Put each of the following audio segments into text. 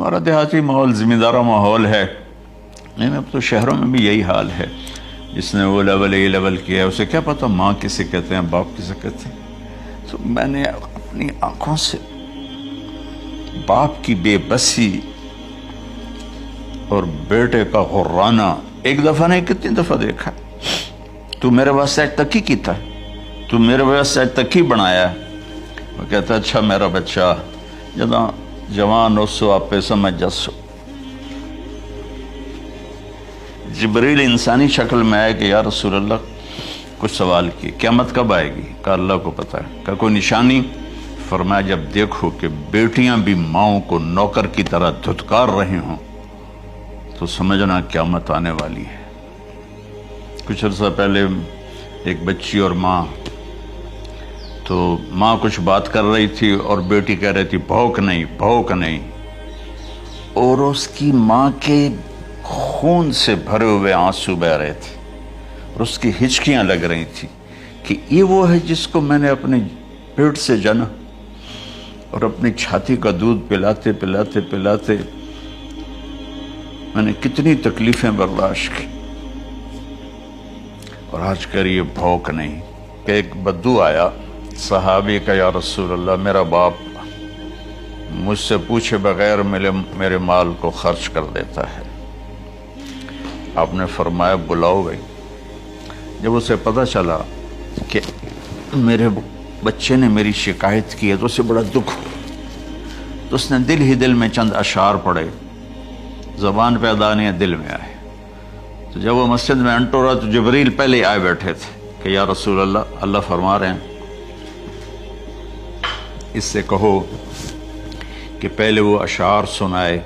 ہمارا دیہاتی ماحول زمیندارہ ماحول ہے. نہیں اب تو شہروں میں بھی یہی حال ہے. جس نے وہ لیول اے لیول کیا ہے اسے کیا پتہ ماں کسے کہتے ہیں باپ کسے کہتے ہیں. تو میں نے اپنی آنکھوں سے باپ کی بے بسی اور بیٹے کا غرانہ ایک دفعہ نہیں کتنی دفعہ دیکھا. تو میرے واسطے آج تک ہی کیتا ہے, تو میرے واسطے آج تک ہی بنایا ہے. وہ کہتا ہے اچھا میرا بچہ جداں جوان ہو سو آپ پہ سمجھ جسو. جبریل انسانی شکل میں آئے کہ یا رسول اللہ کچھ سوال کیے, قیامت کب آئے گی؟ کہ اللہ کو پتہ ہے. کہ کوئی نشانی؟ فرمایا جب دیکھو کہ بیٹیاں بھی ماؤں کو نوکر کی طرح دھتکار رہے ہوں تو سمجھنا قیامت آنے والی ہے. کچھ عرصہ پہلے ایک بچی اور ماں, تو ماں کچھ بات کر رہی تھی اور بیٹی کہہ رہی تھی بھوک نہیں بھوک نہیں, اور اس کی ماں کے خون سے بھرے ہوئے آنسو بہ رہے تھے اور اس کی ہچکیاں لگ رہی تھی کہ یہ وہ ہے جس کو میں نے اپنے پیٹ سے جنا اور اپنی چھاتی کا دودھ پلاتے پلاتے پلاتے میں نے کتنی تکلیفیں برداشت کی, اور آج کر یہ بھوک نہیں. کہ ایک بدو آیا صحابی کا, یا رسول اللہ میرا باپ مجھ سے پوچھے بغیر میرے مال کو خرچ کر دیتا ہے. آپ نے فرمایا بلاؤ گئی. جب اسے پتہ چلا کہ میرے بچے نے میری شکایت کی ہے تو اسے بڑا دکھ ہوا. تو اس نے دل ہی دل میں چند اشعار پڑھے, زبان پہ ادا نہیں دل میں آئے. تو جب وہ مسجد میں انٹو رہا تو جبریل پہلے آئے بیٹھے تھے کہ یا رسول اللہ اللہ فرما رہے ہیں اس سے کہو کہ پہلے وہ اشعار سنائے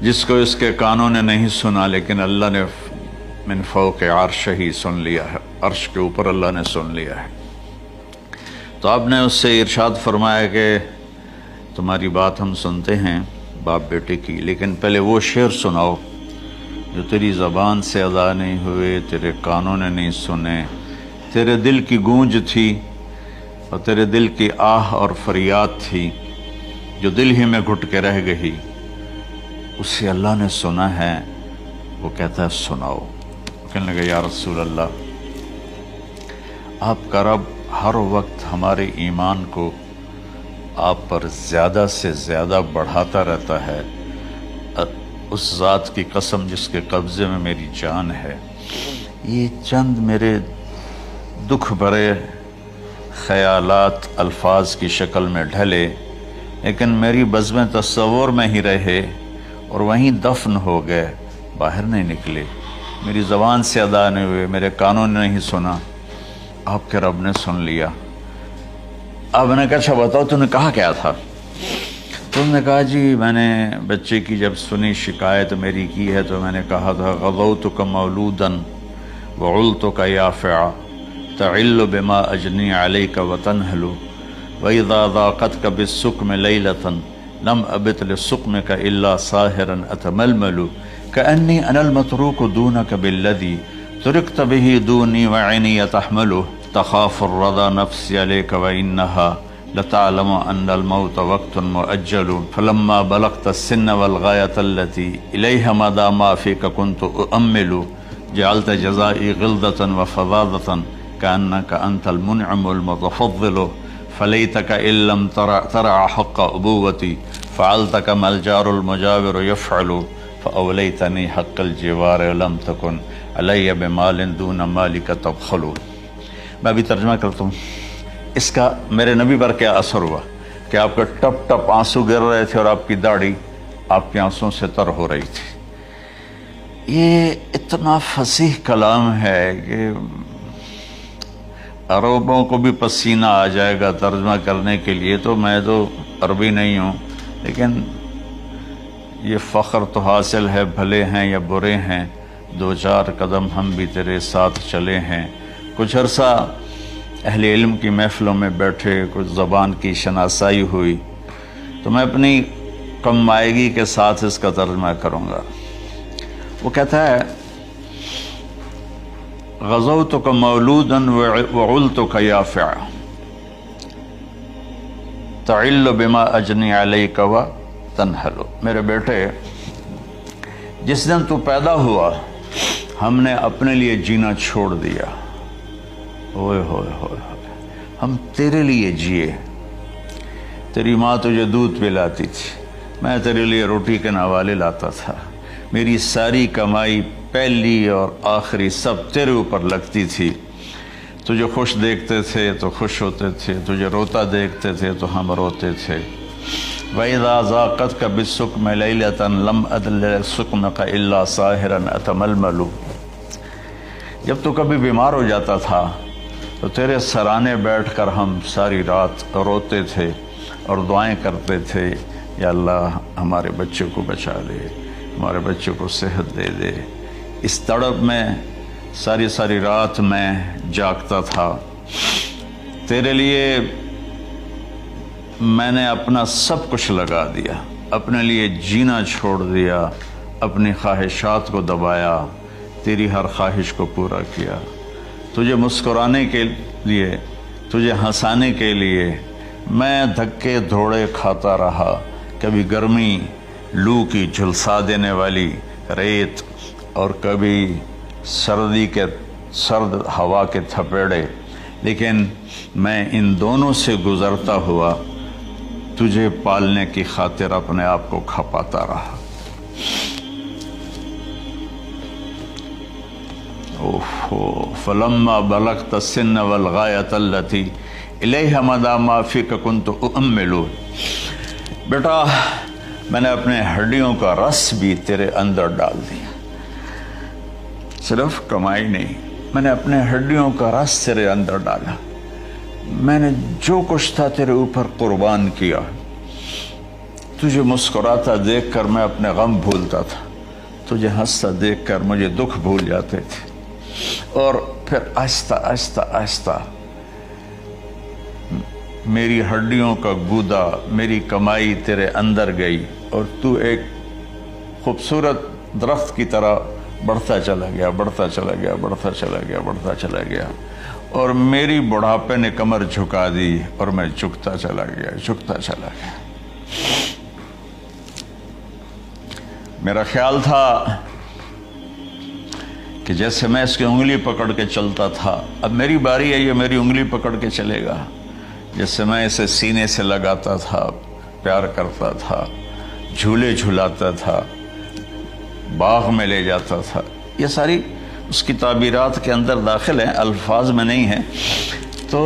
جس کو اس کے کانوں نے نہیں سنا لیکن اللہ نے من فوق عرش ہی سن لیا ہے, عرش کے اوپر اللہ نے سن لیا ہے. تو آپ نے اس سے ارشاد فرمایا کہ تمہاری بات ہم سنتے ہیں باپ بیٹے کی, لیکن پہلے وہ شعر سناؤ جو تیری زبان سے ادا نہیں ہوئے, تیرے کانوں نے نہیں سنے, تیرے دل کی گونج تھی اور تیرے دل کی آہ اور فریاد تھی جو دل ہی میں گھٹ کے رہ گئی, اسے اللہ نے سنا ہے. وہ کہتا ہے سناؤ. کہنے لگا یا رسول اللہ آپ کا رب ہر وقت ہمارے ایمان کو آپ پر زیادہ سے زیادہ بڑھاتا رہتا ہے, اس ذات کی قسم جس کے قبضے میں میری جان ہے. یہ چند میرے دکھ بھرے خیالات الفاظ کی شکل میں ڈھلے لیکن میری بزم تصور میں ہی رہے اور وہیں دفن ہو گئے, باہر نہیں نکلے, میری زبان سے ادا نہیں ہوئے, میرے کانوں نے نہیں سنا, آپ کے رب نے سن لیا. اب میں نے کہا اچھا بتاؤ تو نے کہا کیا تھا؟ تو انہوں نے کہا جی میں نے بچے کی جب سنی شکایت میری کی ہے تو میں نے کہا تھا غضوتک مولودا وعلتک یافعا تعل بما اجنی علیک وتنہل وَإِذَا ذَاقَتْكَ بِالسُّقْمِ لَيْلَةً لَمْ أَبِتْ لِلسُّقْمِكَ إِلَّا سَاهِرًا أَتَمَلْمَلُ كَأَنِّي أَنَا الْمَتْرُوكُ دُونَكَ بِالَّذِي تُرِكْتَ بِهِ دُونِي وَعِنِي يَتَحْمَلُ تَخَافُ الرَّضَى نَفْسِي عَلَيْكَ وَإِنَّهَا لَتَعْلَمُ أَنَّ الْمَوْتَ وَقْتٌ مُؤَجَّلٌ فَلَمَّا بَلَغْتَ السِّنَّ وَالْغَايَةَ الَّتِي إِلَيْهَا مَدَى مَا فِيكَ كُنْتُ أُؤَمِّلُ جَعَلْتَ جَزَائِي غِلْظَةً وَفَظَاظَةً كَأَنَّكَ أَنْتَ الْمُنْعِمُ الْمُتَفَضِّلُ فَلَيْتَكَ إِن لَّمْ تَرَعَ حَقَّ أُبُوَّتِي فَعَلْتَ كَمَا الْجَارُ الْمُجَاوِرُ يَفْعَلُ فَأَوْلَيْتَنِي حَقَّ الْجِوَارِ وَلَمْ تَكُنْ عَلَيَّ بِمَالٍ دُونَ مَالِكَ تَبْخَلُ. میں ابھی ترجمہ کرتا ہوں. اس کا میرے نبی پر کیا اثر ہوا کہ آپ کے ٹپ ٹپ آنسو گر رہے تھے اور آپ کی داڑھی آپ کے آنسوں سے تر ہو رہی تھی. یہ اتنا فصیح کلام ہے کہ عربوں کو بھی پسینہ آ جائے گا ترجمہ کرنے کے لیے. تو میں تو عربی نہیں ہوں لیکن یہ فخر تو حاصل ہے, بھلے ہیں یا برے ہیں, دو چار قدم ہم بھی تیرے ساتھ چلے ہیں. کچھ عرصہ اہل علم کی محفلوں میں بیٹھے, کچھ زبان کی شناسائی ہوئی, تو میں اپنی کم مائگی کے ساتھ اس کا ترجمہ کروں گا. وہ کہتا ہے غزوتک مولودا وعلتک یافعا تعل بما اجنی علیک تنحل، میرے بیٹے جس دن تو پیدا ہوا ہم نے اپنے لیے جینا چھوڑ دیا، ہوئے ہوئے ہوئے ہوئے، ہم تیرے لیے جیے۔ تیری ماں تجھے دودھ پلاتی تھی، میں تیرے لیے روٹی کے نوالے لاتا تھا، میری ساری کمائی پہلی اور آخری سب تیرے اوپر لگتی تھی۔ تجھے خوش دیکھتے تھے تو خوش ہوتے تھے، تجھے روتا دیکھتے تھے تو ہم روتے تھے۔ وَإِذَا ذَاقَتْكَ بِالسُّقْمِ لَيْلَةً لَمْ أَدْلِلْ سُقْمَكَ إِلَّا سَاهِرًا أَتَمَلْمَلُ۔ جب تو کبھی بیمار ہو جاتا تھا تو تیرے سرانے بیٹھ کر ہم ساری رات روتے تھے اور دعائیں کرتے تھے، یا اللہ ہمارے بچے کو بچا دے، ہمارے بچے کو صحت دے دے۔ اس تڑپ میں ساری ساری رات میں جاگتا تھا، تیرے لیے میں نے اپنا سب کچھ لگا دیا، اپنے لیے جینا چھوڑ دیا، اپنی خواہشات کو دبایا، تیری ہر خواہش کو پورا کیا۔ تجھے مسکرانے کے لیے، تجھے ہنسانے کے لیے میں دھکے دھوڑے کھاتا رہا، کبھی گرمی لو کی جھلسا دینے والی ریت اور کبھی سردی کے سرد ہوا کے تھپیڑے، لیکن میں ان دونوں سے گزرتا ہوا تجھے پالنے کی خاطر اپنے آپ کو کھپاتا رہا۔ فلما بلغت السن والغایۃ التی الیہ مدی ما فیک کنت اؤمل۔ بیٹا میں نے اپنے ہڈیوں کا رس بھی تیرے اندر ڈال دیا، صرف کمائی نہیں، میں نے اپنے ہڈیوں کا رس تیرے اندر ڈالا، میں نے جو کچھ تھا تیرے اوپر قربان کیا۔ تجھے مسکراتا دیکھ کر میں اپنے غم بھولتا تھا، تجھے ہنستا دیکھ کر مجھے دکھ بھول جاتے تھے، اور پھر آہستہ آہستہ آہستہ میری ہڈیوں کا گودا، میری کمائی تیرے اندر گئی، اور تو ایک خوبصورت درخت کی طرح بڑھتا چلا گیا، بڑھتا چلا گیا، بڑھتا چلا گیا، بڑھتا چلا گیا، اور میری بڑھاپے نے کمر جھکا دی اور میں جھکتا چلا گیا، جھکتا چلا گیا۔ میرا خیال تھا کہ جیسے میں اس کی انگلی پکڑ کے چلتا تھا، اب میری باری ہے، یہ میری انگلی پکڑ کے چلے گا۔ جیسے میں اسے سینے سے لگاتا تھا، پیار کرتا تھا، جھولے جھلاتا تھا، باغ میں لے جاتا تھا، یہ ساری اس کی تعبیرات کے اندر داخل ہیں، الفاظ میں نہیں ہیں۔ تو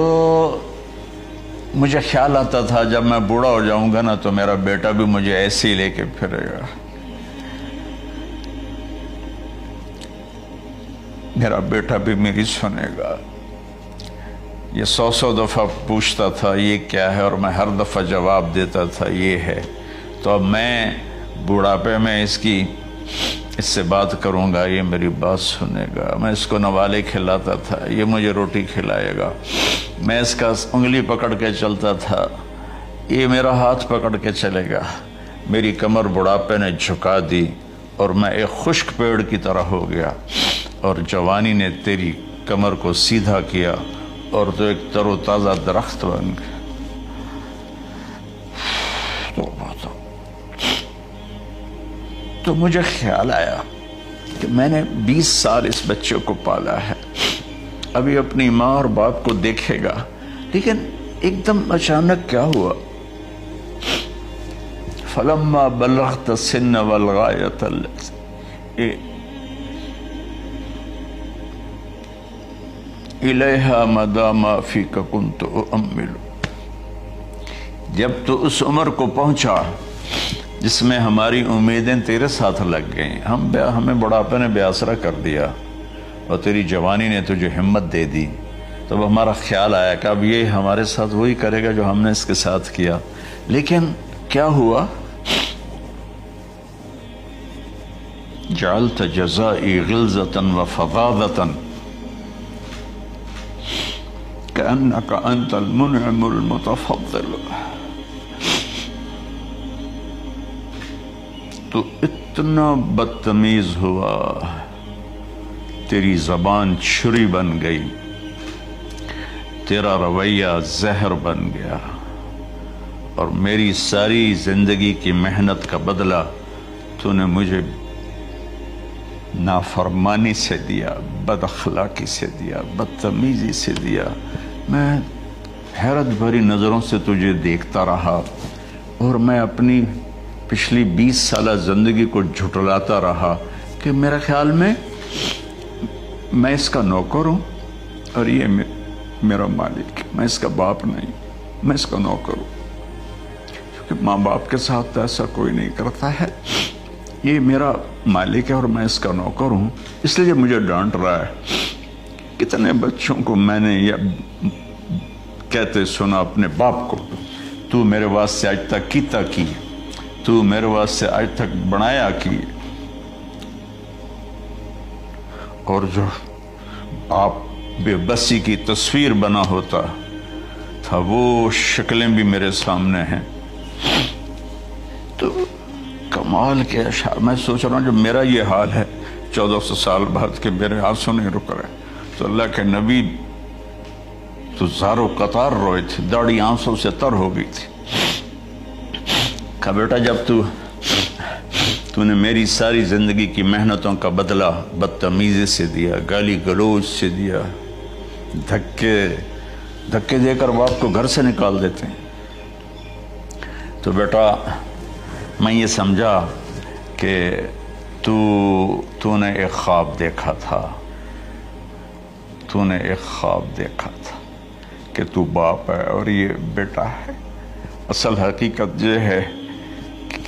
مجھے خیال آتا تھا جب میں بوڑھا ہو جاؤں گا نا تو میرا بیٹا بھی مجھے ایسے ہی لے کے پھرے گا، میرا بیٹا بھی میری سنے گا۔ یہ 100 دفعہ پوچھتا تھا یہ کیا ہے، اور میں ہر دفعہ جواب دیتا تھا یہ ہے۔ تو اب میں بوڑھاپے میں اس سے بات کروں گا، یہ میری بات سنے گا۔ میں اس کو نوالے کھلاتا تھا، یہ مجھے روٹی کھلائے گا۔ میں اس کا انگلی پکڑ کے چلتا تھا، یہ میرا ہاتھ پکڑ کے چلے گا۔ میری کمر بڑھاپے نے جھکا دی اور میں ایک خشک پیڑ کی طرح ہو گیا، اور جوانی نے تیری کمر کو سیدھا کیا اور تو ایک تر و تازہ درخت بن گیا۔ تو مجھے خیال آیا کہ میں نے 20 سال اس بچے کو پالا ہے، ابھی اپنی ماں اور باپ کو دیکھے گا، لیکن ایک دم اچانک کیا ہوا؟ فلما بلغت السن والغایۃ التی الیہا مدی ما فیک کنت اؤمل۔ جب تو اس عمر کو پہنچا جس میں ہماری امیدیں تیرے ساتھ لگ گئیں، ہمیں بڑھاپے نے بے آسرا کر دیا اور تیری جوانی نے تجھے ہمت دے دی، تب ہمارا خیال آیا کہ اب یہ ہمارے ساتھ وہی کرے گا جو ہم نے اس کے ساتھ کیا۔ لیکن کیا ہوا؟ جعلت جزائی غلظۃ وفظاظۃ کأنک انت المنعم المتفضل۔ تو اتنا بدتمیز ہوا، تیری زبان چھری بن گئی، تیرا رویہ زہر بن گیا، اور میری ساری زندگی کی محنت کا بدلہ تو نے مجھے نافرمانی سے دیا، بد اخلاقی سے دیا، بدتمیزی سے دیا۔ میں حیرت بھری نظروں سے تجھے دیکھتا رہا اور میں اپنی پچھلی 20 سالہ زندگی کو جھٹلاتا رہا کہ میرے خیال میں میں اس کا نوکر ہوں اور یہ میرا مالک، میں اس کا باپ نہیں، میں اس کا نوکر ہوں، کیونکہ ماں باپ کے ساتھ ایسا کوئی نہیں کرتا ہے، یہ میرا مالک ہے اور میں اس کا نوکر ہوں، اس لیے مجھے ڈانٹ رہا ہے۔ کتنے بچوں کو میں نے یہ کہتے سنا اپنے باپ کو، تو میرے واسطے آج تک کیتا کی، تو میرے واسطے آج تک بنایا کی، اور جو آپ بے بسی کی تصویر بنا ہوتا تھا وہ شکلیں بھی میرے سامنے ہیں۔ تو کمال کے اشعار، میں سوچ رہا ہوں جو میرا یہ حال ہے 1400 سال بعد کہ میرے آنسو نہیں رک رہے، تو اللہ کے نبی تو زارو قطار روئے تھے، داڑھی آنسوں سے تر ہو گئی تھی۔ کہا بیٹا جب تو نے میری ساری زندگی کی محنتوں کا بدلہ بدتمیزی سے دیا، گالی گلوچ سے دیا، دھکے دے کر باپ کو گھر سے نکال دیتے ہیں، تو بیٹا میں یہ سمجھا کہ تو نے ایک خواب دیکھا تھا، تو نے ایک خواب دیکھا تھا کہ تو باپ ہے اور یہ بیٹا ہے۔ اصل حقیقت یہ ہے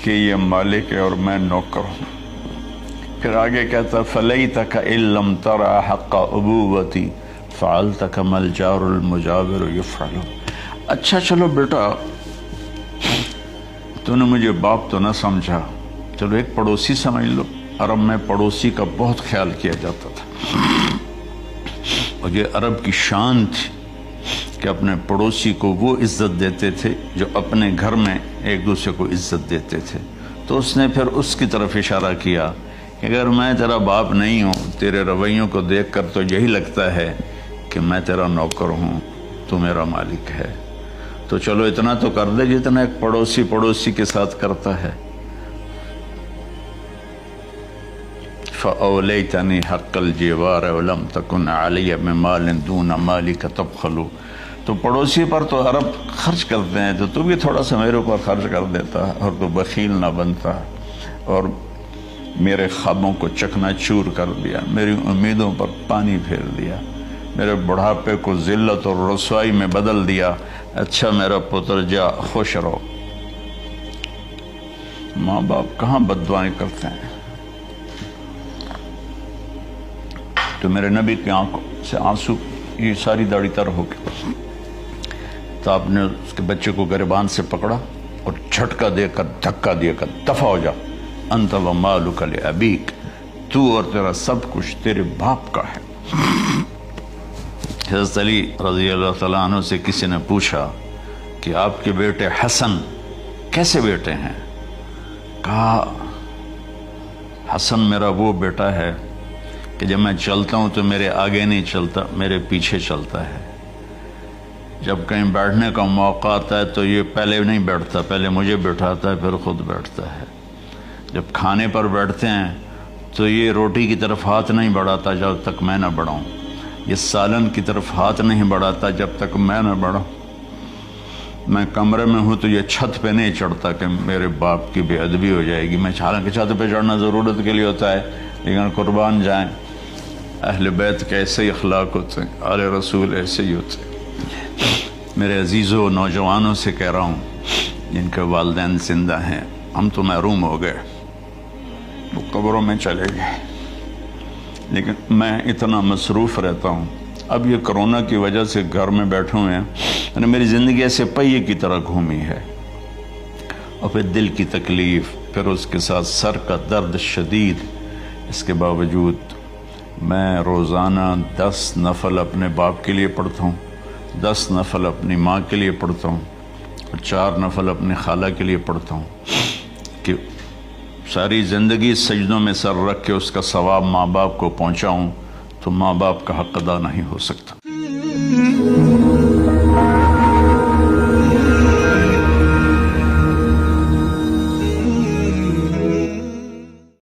کہ یہ مالک ہے اور میں نوکر ہوں۔ پھر آگے کہتا فَلَيْتَكَ إِن لَّمْ تَرَ حَقَّ أُبُوَّتِي فَعَلْتَ كَمَا الْجَارُ الْمُجَاوِرُ يَفْعَلُ۔ اچھا چلو بیٹا، تو نے مجھے باپ تو نہ سمجھا، چلو ایک پڑوسی سمجھ لو۔ عرب میں پڑوسی کا بہت خیال کیا جاتا تھا، اور یہ عرب کی شان تھی کہ اپنے پڑوسی کو وہ عزت دیتے تھے جو اپنے گھر میں ایک دوسرے کو عزت دیتے تھے۔ تو اس نے پھر اس کی طرف اشارہ کیا کہ اگر میں تیرا باپ نہیں ہوں، تیرے رویوں کو دیکھ کر تو یہی لگتا ہے کہ میں تیرا نوکر ہوں، تو میرا مالک ہے، تو چلو اتنا تو کر دے جتنا ایک پڑوسی کے ساتھ کرتا ہے۔ فَأَوْلَيْتَنِي حَقَّ الْجِوَارِ وَلَمْ تَكُنْ عَلَيَّ بِمَالٍ دُونَ مَالِكَ تَبْخَلُ۔ تو پڑوسی پر تو عرب خرچ کرتے ہیں، تو بھی تھوڑا سا میرے اوپر خرچ کر دیتا اور تو بخیل نہ بنتا، اور میرے خوابوں کو چکنا چور کر دیا، میری امیدوں پر پانی پھیر دیا، میرے بڑھاپے کو ذلت اور رسوائی میں بدل دیا۔ اچھا میرا پتر جا خوش رہو۔ ماں باپ کہاں بد دعائیں کرتے ہیں؟ تو میرے نبی کی آنکھوں سے آنسو، یہ ساری داڑھی تر ہو گئی، تو آپ نے اس کے بچے کو گریبان سے پکڑا اور جھٹکا دے کر دھکا دے کر دفع ہو جا، انت ومالک لابیک، تو اور تیرا سب کچھ تیرے باپ کا ہے۔ حضرت علی رضی اللہ تعالیٰ عنہ سے کسی نے پوچھا کہ آپ کے بیٹے حسن کیسے بیٹے ہیں؟ کہا حسن میرا وہ بیٹا ہے کہ جب میں چلتا ہوں تو میرے آگے نہیں چلتا، میرے پیچھے چلتا ہے، جب کہیں بیٹھنے کا موقع آتا ہے تو یہ پہلے نہیں بیٹھتا، پہلے مجھے بٹھاتا ہے پھر خود بیٹھتا ہے، جب کھانے پر بیٹھتے ہیں تو یہ روٹی کی طرف ہاتھ نہیں بڑھاتا جب تک میں نہ بڑھاؤں، یہ سالن کی طرف ہاتھ نہیں بڑھاتا جب تک میں نہ بڑھاؤں، میں کمرے میں ہوں تو یہ چھت پہ نہیں چڑھتا کہ میرے باپ کی بے ادبی ہو جائے گی۔ میں حالانکہ چھت پہ چڑھنا ضرورت کے لیے ہوتا ہے، لیکن قربان جائیں اہل بیت کے ایسے ہی اخلاق ہوتے ہیں، آل رسول ایسے ہی ہوتے ہیں۔ میرے عزیزوں نوجوانوں سے کہہ رہا ہوں جن کے والدین زندہ ہیں، ہم تو محروم ہو گئے، وہ قبروں میں چلے گئے، لیکن میں اتنا مصروف رہتا ہوں۔ اب یہ کرونا کی وجہ سے گھر میں بیٹھے ہوئے ہیں، یعنی میری زندگی ایسے پہیے کی طرح گھومی ہے، اور پھر دل کی تکلیف، پھر اس کے ساتھ سر کا درد شدید، اس کے باوجود میں روزانہ 10 نفل اپنے باپ کے لیے پڑھتا ہوں، 10 نفل اپنی ماں کے لیے پڑھتا ہوں، اور 4 نفل اپنی خالہ کے لیے پڑھتا ہوں کہ ساری زندگی سجدوں میں سر رکھ کے اس کا ثواب ماں باپ کو پہنچاؤں، تو ماں باپ کا حق ادا نہیں ہو سکتا۔